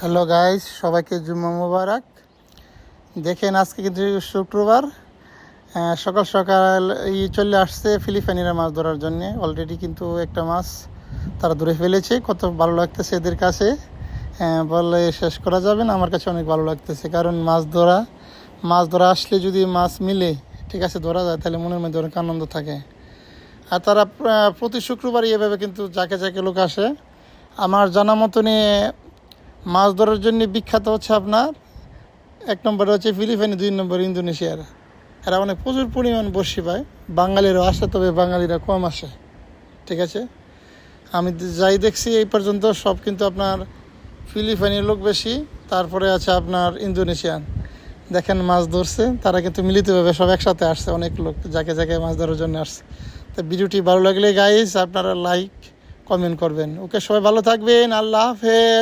Hello guys, সবাইকে জুম্মা মুবারক। দেখেন আজকে কিন্তু শুক্রবার, সকাল সকাল চলে আসছে ফিলিপাইনিরা মাছ ধরার জন্য। অলরেডি কিন্তু একটা মাছ তারা ধরে ফেলেছে। কত ভালো লাগতেছে এদের কাছে, বললে শেষ করা যাবে না। আমার কাছে অনেক ভালো লাগতেছে, কারণ মাছ ধরা আসলে যদি মাছ মিলে ঠিক আছে ধরা যায়, তাহলে মনের মধ্যে অনেক আনন্দ থাকে। আর তারা প্রতি শুক্রবারই এভাবে কিন্তু যাকে যাকে লোক আসে। আমার জানা মতনে মাছ ধরার জন্য বিখ্যাত হচ্ছে আপনার এক নম্বরে হচ্ছে ফিলিপাইনি, 2 নম্বর ইন্দোনেশিয়ার। এরা অনেক প্রচুর পরিমাণ বড়শি পায়। বাঙালিরাও আসে, তবে বাঙালিরা কম আসে। ঠিক আছে, আমি যাই দেখছি এই পর্যন্ত সব কিন্তু আপনার ফিলিপাইনের লোক বেশি, তারপরে আছে আপনার ইন্দোনেশিয়ান। দেখেন মাছ ধরছে, তারা কিন্তু মিলিতভাবে সব একসাথে আসছে, অনেক লোক যাকে যাকে মাছ ধরার জন্য আসছে। তো ভিডিওটি ভালো লাগলে গাইস আপনারা লাইক কমেন্ট করবেন। ওকে, সবাই ভালো থাকবেন। আল্লাহ হাফেজ।